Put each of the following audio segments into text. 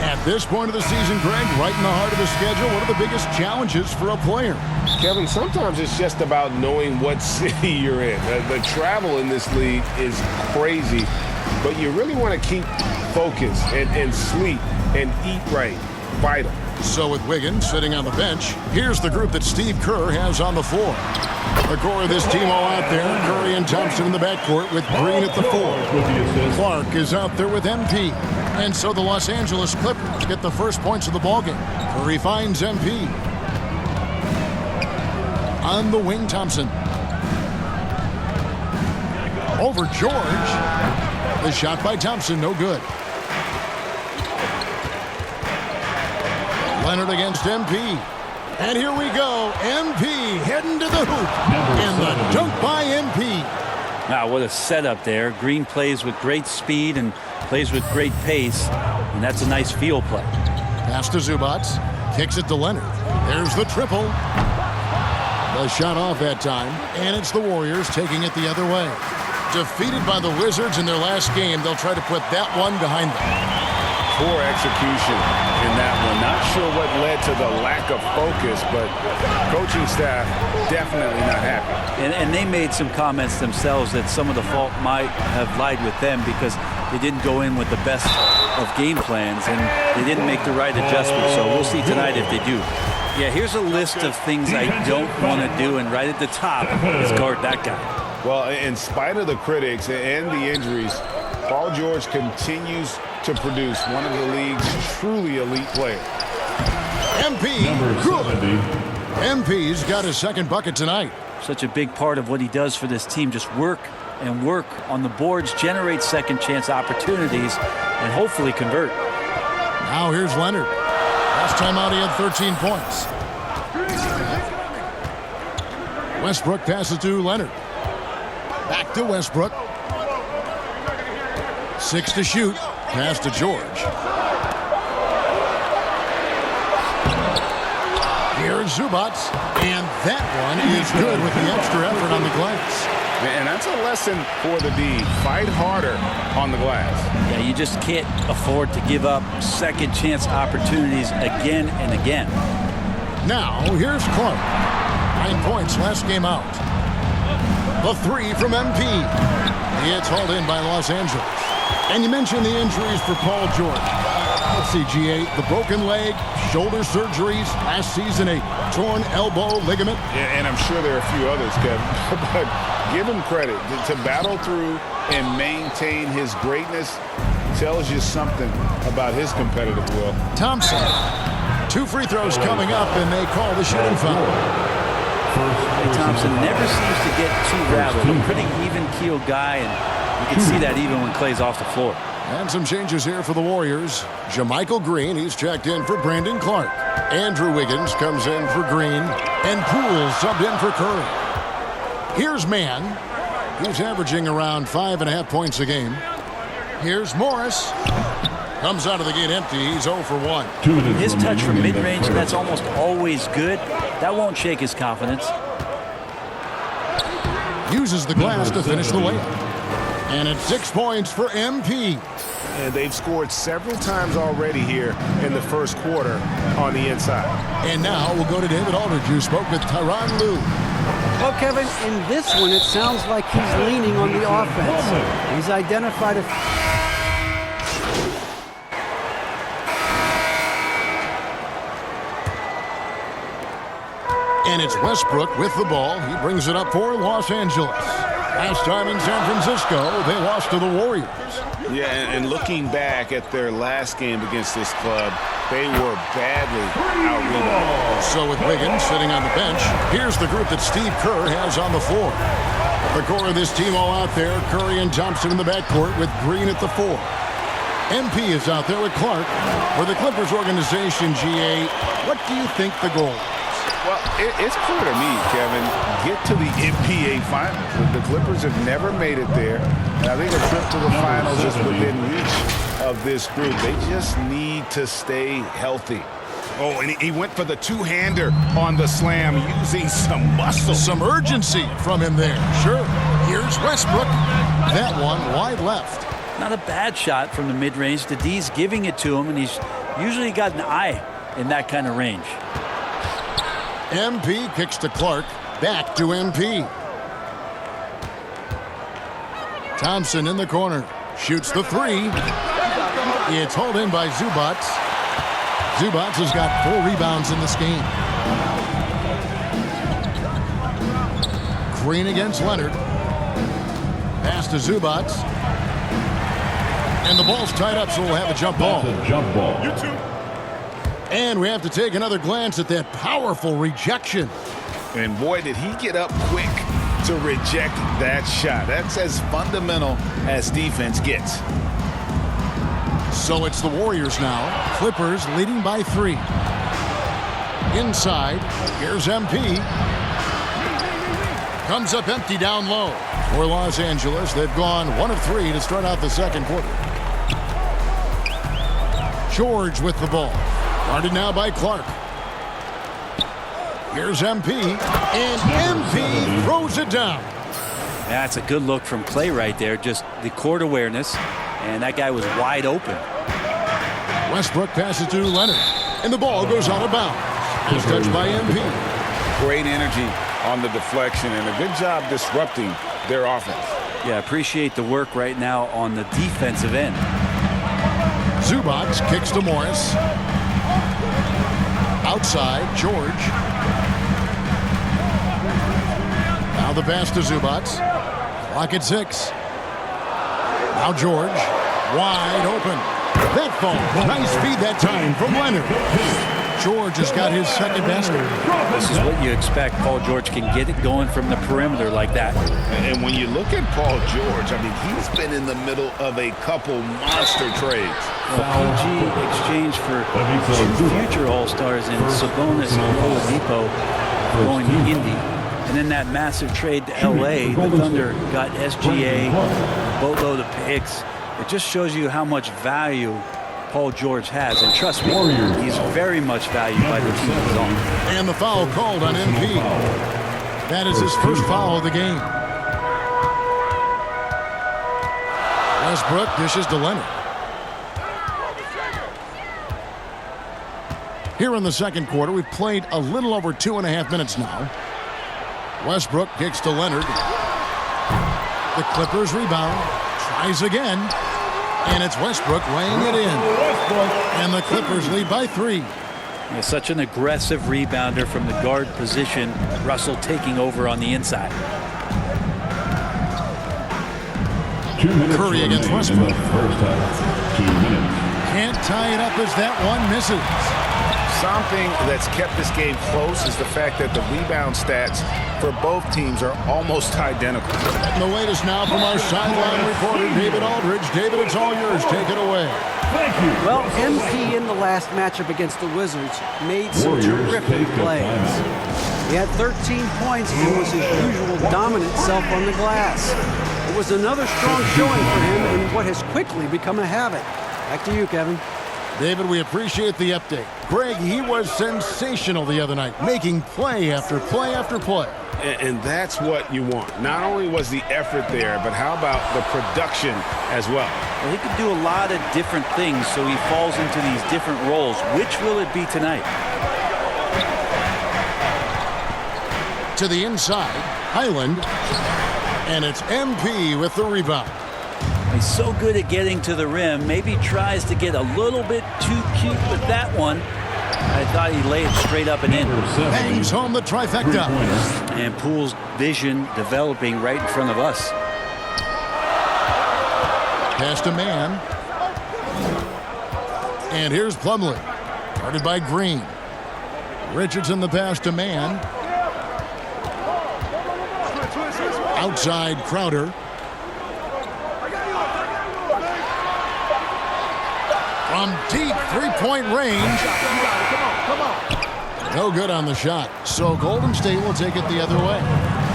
At this point of the season, Greg, right in the heart of the schedule, what are the biggest challenges for a player? Kevin, sometimes it's just about knowing what city you're in. The travel in this league is crazy, but you really want to keep focus and sleep and eat right. Vital. So with Wiggins sitting on the bench, here's the group that Steve Kerr has on the floor. The core of this team all out there. Curry and Thompson in the backcourt with Green at the 4. Clark is out there with MP. And so the Los Angeles Clippers get the first points of the ballgame. Curry finds MP. On the wing, Thompson. Over George. The shot by Thompson, no good. Leonard against MP. And here we go. MP heading to the hoop. And the dunk by MP. Wow, what a setup there. Green plays with great speed and plays with great pace. And that's a nice field play. Pass to Zubac. Kicks it to Leonard. There's the triple. The shot off that time. And it's the Warriors taking it the other way. Defeated by the Wizards in their last game, they'll try to put that one behind them. Poor execution in that one. Not sure what led to the lack of focus, but coaching staff definitely not happy. And they made some comments themselves that some of the fault might have lied with them because they didn't go in with the best of game plans and they didn't make the right adjustment. So we'll see tonight if they do. Yeah, here's a list of things I don't want to do, and right at the top is guard that guy. Well, in spite of the critics and the injuries, Paul George continues to produce one of the league's truly elite players. MP, MP's got his second bucket tonight. Such a big part of what he does for this team, just work and work on the boards, generate second chance opportunities, and hopefully convert. Now here's Leonard. Last time out he had 13 points. Westbrook passes to Leonard. Back to Westbrook. 6 to shoot. Pass to George. Here's Zubac. And that one is good with the extra effort on the glass. And that's a lesson for the D. Fight harder on the glass. Yeah, you just can't afford to give up second chance opportunities again and again. Now, here's Clark. 9 points last game out. The 3 from MP. It's hauled in by Los Angeles. And you mentioned the injuries for Paul George. Let's see, GA, the broken leg, shoulder surgeries, last season a torn elbow ligament. Yeah, and I'm sure there are a few others, Kevin. But give him credit. To battle through and maintain his greatness tells you something about his competitive will. Thompson. 2 free throws coming up, and they call the shooting foul. Thompson never seems to get too rattled. A pretty even-keeled guy, and you can see that even when Clay's off the floor. And some changes here for the Warriors. JaMychal Green, he's checked in for Brandon Clark. Andrew Wiggins comes in for Green. And Poole subbed in for Curry. Here's Mann. He's averaging around 5.5 points a game. Here's Morris. Comes out of the gate empty. He's 0 for 1. His touch from mid-range, that's almost always good. That won't shake his confidence. Uses the glass to finish the layup. And it's 6 points for MP. And they've scored several times already here in the first quarter on the inside. And now we'll go to David Aldridge, who spoke with Tyronn Lue. Well, Kevin, in this one, it sounds like he's leaning on the offense. He's identified a... And it's Westbrook with the ball. He brings it up for Los Angeles. Last time in San Francisco, they lost to the Warriors. Yeah, and looking back at their last game against this club, they were badly out-rebounded. So with Wiggins sitting on the bench, here's the group that Steve Kerr has on the floor. The core of this team all out there, Curry and Thompson in the backcourt with Green at the 4. MP is out there with Clark. For the Clippers organization, GA, what do you think the goal is? Well, it's clear to me, Kevin, get to the NBA Finals. The Clippers have never made it there. And I think a trip to the Finals is within reach of this group. They just need to stay healthy. Oh, and he went for the two-hander on the slam using some muscle. Some urgency from him there. Sure. Here's Westbrook. That one wide left. not a bad shot from the mid-range. The D's giving it to him, and he's usually got an eye in that kind of range. MP kicks to Clark. Back to MP. Thompson in the corner. Shoots the three. It's hauled in by Zubats. Zubats has got 4 rebounds in this game. Green against Leonard. Pass to Zubats. And the ball's tied up, so we'll have a jump ball. And we have to take another glance at that powerful rejection. And boy, did he get up quick to reject that shot. That's as fundamental as defense gets. So it's the Warriors now. Clippers leading by 3. Inside, here's MP. Comes up empty down low. For Los Angeles, they've gone 1 of 3 to start out the second quarter. George with the ball. Guarded now by Clark. Here's MP, and MP throws it down. That's a good look from Clay right there. Just the court awareness, and that guy was wide open. Westbrook passes to Leonard, and the ball goes out of bounds. It's touched by MP. Great energy on the deflection, and a good job disrupting their offense. Yeah, appreciate the work right now on the defensive end. Zubats kicks to Morris. Outside, George. Now the pass to Zubats. Clock at 6. Now George, wide open. That phone, nice feed that time from Leonard. George has got his second basket. This is what you expect. Paul George can get it going from the perimeter like that. And when you look at Paul George, I mean, he's been in the middle of a couple monster trades. PG exchange for 2 future All-Stars in Sabonis and Oladipo going to Indy. And then that massive trade to LA, the Thunder got SGA, boatload of picks. It just shows you how much value Paul George has. And trust me, he's very much valued by the team he's on. And the foul called on MP. That is his first foul of the game. Westbrook dishes to Leonard. Here in the second quarter, we've played a little over 2.5 minutes now. Westbrook kicks to Leonard. The Clippers rebound. Tries again. And it's Westbrook laying it in. And the Clippers lead by 3. Yeah, such an aggressive rebounder from the guard position. Russell taking over on the inside. Curry against Westbrook. Can't tie it up as that one misses. Something that's kept this game close is the fact that the rebound stats for both teams are almost identical. And the latest now from our sideline reporter, David Aldridge. David, it's all yours. Take it away. Thank you. Well, MP in the last matchup against the Wizards made some terrific plays. He had 13 points and was his usual dominant self on the glass. It was another strong showing for him in what has quickly become a habit. Back to you, Kevin. David, we appreciate the update. Greg, he was sensational the other night, making play after play after play. And that's what you want. Not only was the effort there, but how about the production as well? Well, he can do a lot of different things, so he falls into these different roles. Which will it be tonight? To the inside, Highland, and it's MP with the rebound. He's so good at getting to the rim. Maybe tries to get a little bit too cute with that one. I thought he laid it straight up and in. Bangs home the trifecta. And Poole's vision developing right in front of us. Pass to Man. And here's Plumlee. Guarded by Green. Richardson the pass to Man. Outside Crowder. From deep three-point range. No good on the shot. So Golden State will take it the other way.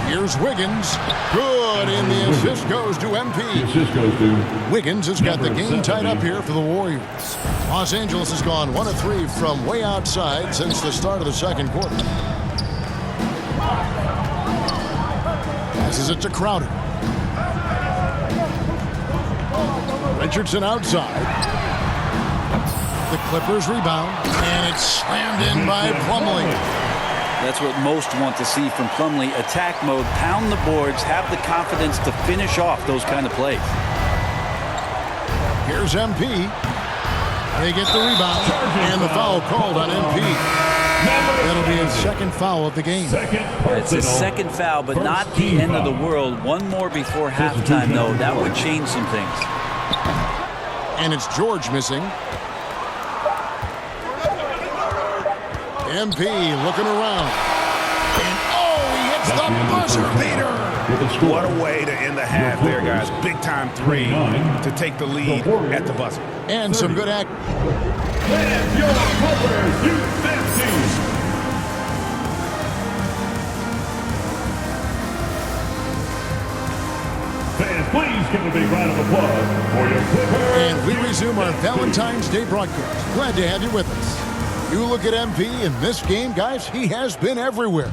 Here's Wiggins. Good, and the assist goes to MP. Wiggins has got the game tied up here for the Warriors. Los Angeles has gone 1 of 3 from way outside since the start of the second quarter. Passes it to Crowder. Richardson outside. The Clippers rebound, and it's slammed in by Plumlee. That's what most want to see from Plumlee. Attack mode, pound the boards, have the confidence to finish off those kind of plays. Here's MP. They get the rebound, and the foul called on MP. That'll be his second foul of the game. It's his second foul, but not the end of the world. One more before halftime, though. That would change some things. And it's George missing. MP looking around. And he hits the buzzer beater. What a way to end the half there, guys. Big time three to take the lead at the buzzer. And some good act. And your Clippers U15. Fans, please give a big round of applause for your Clippers. And we resume our Valentine's Day broadcast. Glad to have you with us. You look at MP in this game, guys, he has been everywhere.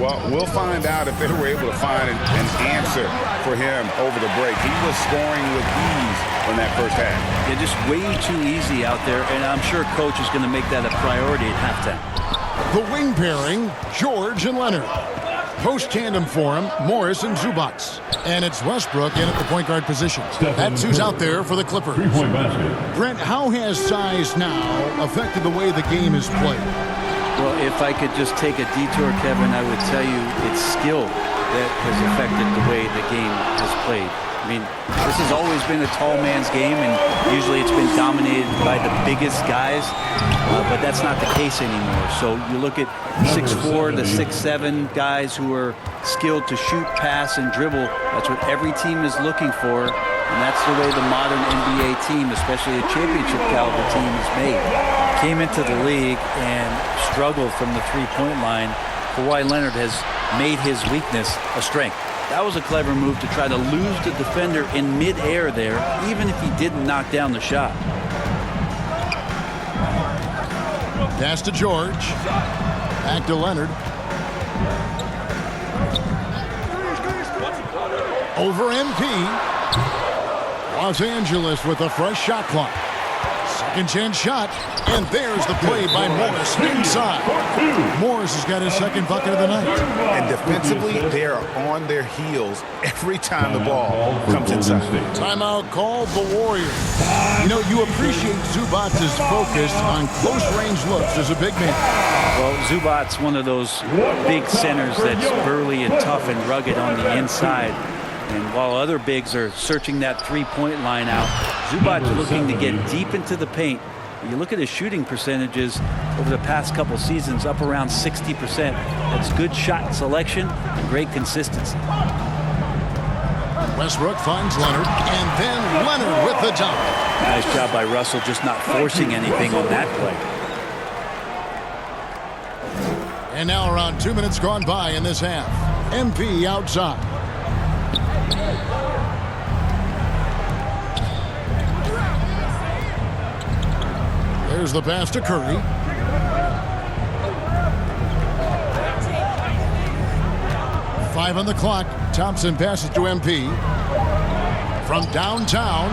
Well, we'll find out if they were able to find an answer for him over the break. He was scoring with ease in that first half. Yeah, just way too easy out there, and I'm sure Coach is going to make that a priority at halftime. The wing pairing, George and Leonard. Post tandem for him, Morris and Zubac. And it's Westbrook in at the point guard position. That's who's out there for the Clippers. Three-point basket. Brent, how has size now affected the way the game is played? Well, if I could just take a detour, Kevin, I would tell you it's skill that has affected the way the game has played. I mean, this has always been a tall man's game, and usually it's been dominated by the biggest guys, but that's not the case anymore. So you look at 6'4", the 6'7" guys who are skilled to shoot, pass, and dribble. That's what every team is looking for, and that's the way the modern NBA team, especially a championship caliber team, is made. Came into the league and struggled from the three-point line. Kawhi Leonard has made his weakness a strength. That was a clever move to try to lose the defender in mid-air there, even if he didn't knock down the shot. Pass to George. Back to Leonard. Over MP. Los Angeles with a fresh shot clock. Second chance shot. And there's the play by Morris inside. Morris has got his second bucket of the night. And defensively, they are on their heels every time the ball comes inside. Timeout called the Warriors. You know, you appreciate Zubac's focus on close-range looks as a big man. Well, Zubac's one of those big centers that's burly and tough and rugged on the inside. And while other bigs are searching that three-point line out, Zubac's looking to get deep into the paint. You look at his shooting percentages over the past couple seasons, up around 60%. That's good shot selection and great consistency. Westbrook finds Leonard, and then Leonard with the dunk. Nice job by Russell just not forcing anything on that play. And now around 2 minutes gone by in this half. MP outside. There's the pass to Curry. Five on the clock. Thompson passes to MP. From downtown.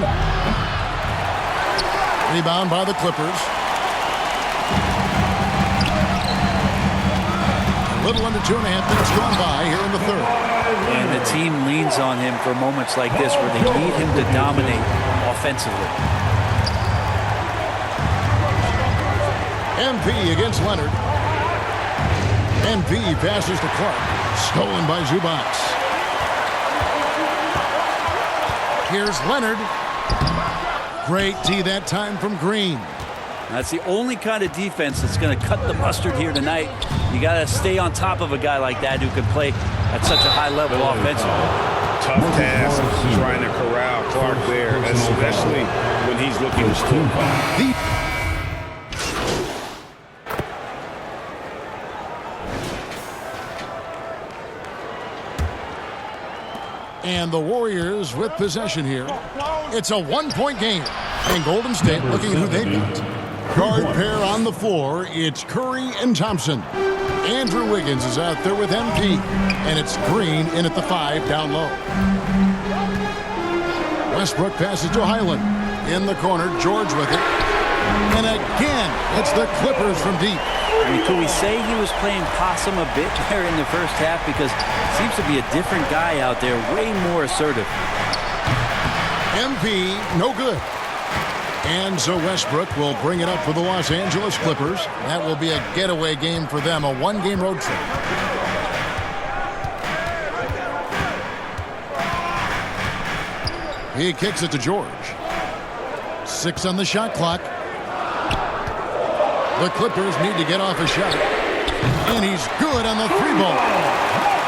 Rebound by the Clippers. A little under 2.5 minutes gone by here in the third. And the team leans on him for moments like this where they need him to dominate offensively. MP against Leonard. MP passes to Clark. Stolen by Zubac. Here's Leonard. Great D that time from Green. That's the only kind of defense that's going to cut the mustard here tonight. You got to stay on top of a guy like that who can play at such a high level offensively. Tough task trying to corral Clark there, especially when he's looking to score. And the Warriors with possession here. It's a one-point game. And Golden State looking at who they've got. Guard pair on the floor. It's Curry and Thompson. Andrew Wiggins is out there with MP. And it's Green in at the 5 down low. Westbrook passes to Highland. In the corner, George with it. And again, it's the Clippers from deep. I mean, could we say he was playing possum a bit there in the first half? Because it seems to be a different guy out there, way more assertive. MP, no good. And so Westbrook will bring it up for the Los Angeles Clippers. That will be a getaway game for them, a one-game road trip. He kicks it to George. 6 on the shot clock. The Clippers need to get off a shot. And he's good on the 3-ball.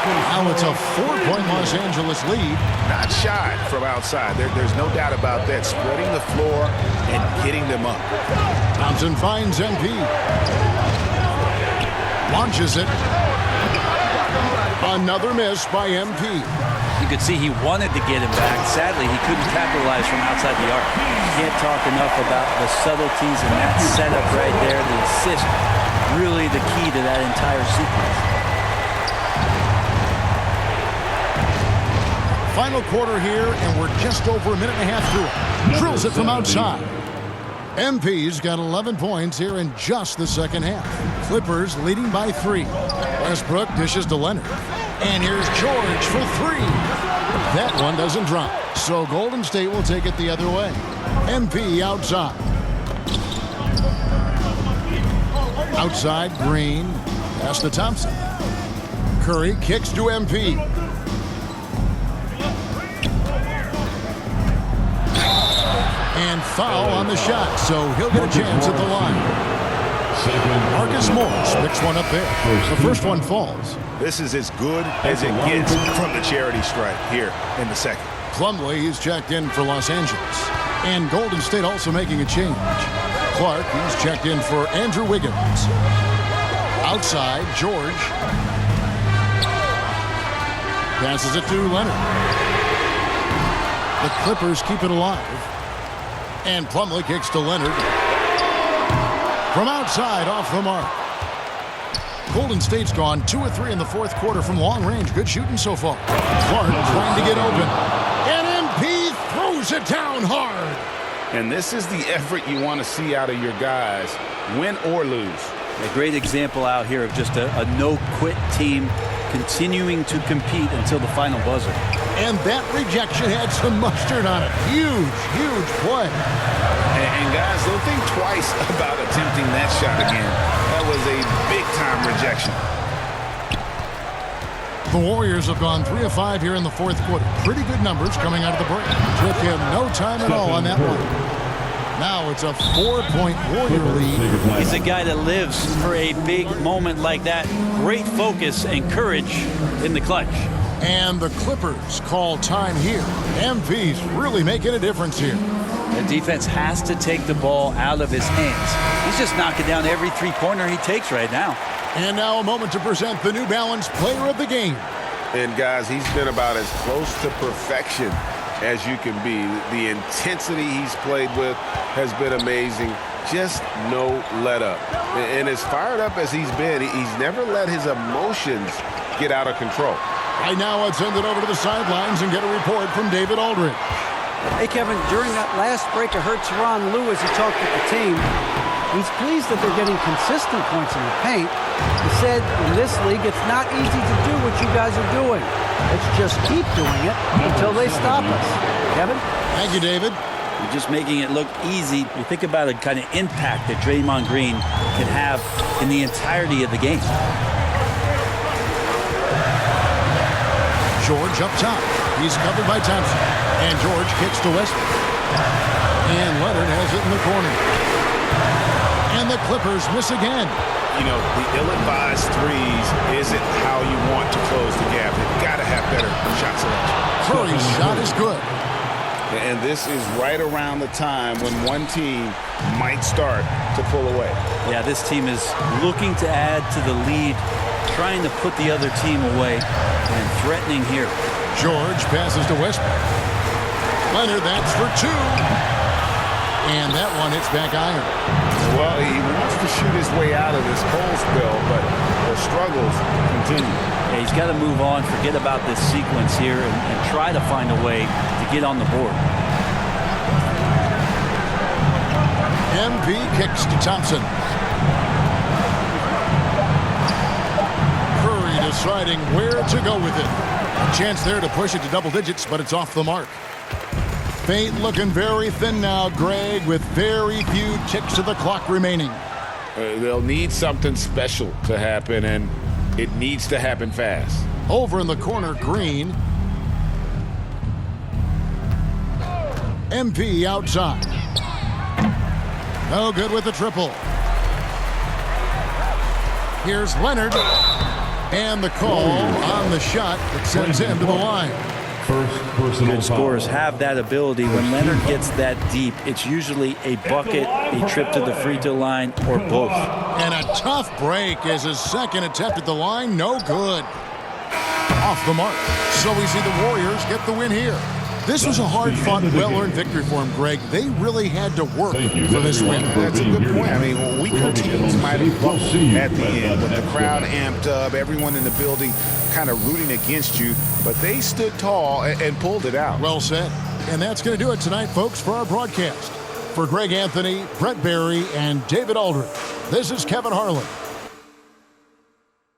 Now it's a 4-point Los Angeles lead. Not shy from outside. There's no doubt about that. Spreading the floor and getting them up. Thompson finds MP. Launches it. Another miss by MP. You could see he wanted to get him back. Sadly, he couldn't capitalize from outside the arc. Can't talk enough about the subtleties in that setup right there. The assist, really the key to that entire sequence. Final quarter here, and we're just over a minute and a half through it. Drills it from outside. MP's got 11 points here in just the second half. Clippers leading by 3. Westbrook dishes to Leonard. And here's George for 3. That one doesn't drop. So Golden State will take it the other way. MP outside. Outside, Green. Pass to Thompson. Curry kicks to MP. And foul on the shot, so he'll get a chance at the line. Marcus Morris picks one up there. The first one falls. This is as good as it gets from the charity stripe here in the second. Plumlee is checked in for Los Angeles. And Golden State also making a change. Clark, he's checked in for Andrew Wiggins. Outside, George. Passes it to Leonard. The Clippers keep it alive. And Plumlee kicks to Leonard. From outside, off the mark. Golden State's gone 2 of 3 in the fourth quarter from long range. Good shooting so far. Clark trying to get open. And MP throws it down hard. And this is the effort you want to see out of your guys, win or lose. A great example out here of just a no-quit team continuing to compete until the final buzzer. And that rejection had some mustard on it. Huge, huge play. And guys, don't think twice about attempting that shot again. That was a big-time rejection. The Warriors have gone 3 of 5 here in the fourth quarter. Pretty good numbers coming out of the break. Took him no time at all on that one. Now it's a 4-point Warrior lead. He's a guy that lives for a big moment like that. Great focus and courage in the clutch. And the Clippers call time here. MP's really making a difference here. The defense has to take the ball out of his hands. He's just knocking down every three-pointer he takes right now. And now a moment to present the New Balance Player of the Game. And guys, he's been about as close to perfection as you can be. The intensity he's played with has been amazing. Just no let up. And as fired up as he's been, he's never let his emotions get out of control. Right now, let's send it over to the sidelines and get a report from David Aldridge. Hey, Kevin, during that last break, I heard Tyronn Lue as he talked with the team. He's pleased that they're getting consistent points in the paint. He said, in this league, it's not easy to do what you guys are doing. Let's just keep doing it until they stop us. Kevin? Thank you, David. You're just making it look easy. You think about the kind of impact that Draymond Green can have in the entirety of the game. George up top. He's covered by Thompson. And George kicks to Westbrook. And Leonard has it in the corner. And the Clippers miss again. You know, the ill-advised threes isn't how you want to close the gap. You've got to have better shot selection. Curry's shot is good. And this is right around the time when one team might start to pull away. Yeah, this team is looking to add to the lead, trying to put the other team away, and threatening here. George passes to Westbrook. Leonard, that's for 2. And that one hits back iron. Well, he wants to shoot his way out of this cold spell, but the struggles continue. Yeah, he's got to move on, forget about this sequence here, and try to find a way to get on the board. MP kicks to Thompson. Curry deciding where to go with it. A chance there to push it to double digits, but it's off the mark. Paint looking very thin now, Greg, with very few ticks of the clock remaining. They'll need something special to happen, and it needs to happen fast. Over in the corner, Green. MP outside. No good with the triple. Here's Leonard. And the call on the shot that sends him to the line. First personal Good scorers have that ability. When Leonard gets that deep, it's usually a bucket, a trip to the free throw line, or both. And a tough break as his second attempt at the line, no good. Off the mark. So we see the Warriors get the win here. This was a hard-fought, well-earned victory for him, Greg. They really had to work for this win. That's a good point. I mean, weaker teams might have buckled at the end with the crowd amped up, everyone in the building kind of rooting against you, but they stood tall and pulled it out. Well said. And that's going to do it tonight, folks, for our broadcast. For Greg Anthony, Brett Barry, and David Aldridge, this is Kevin Harlan.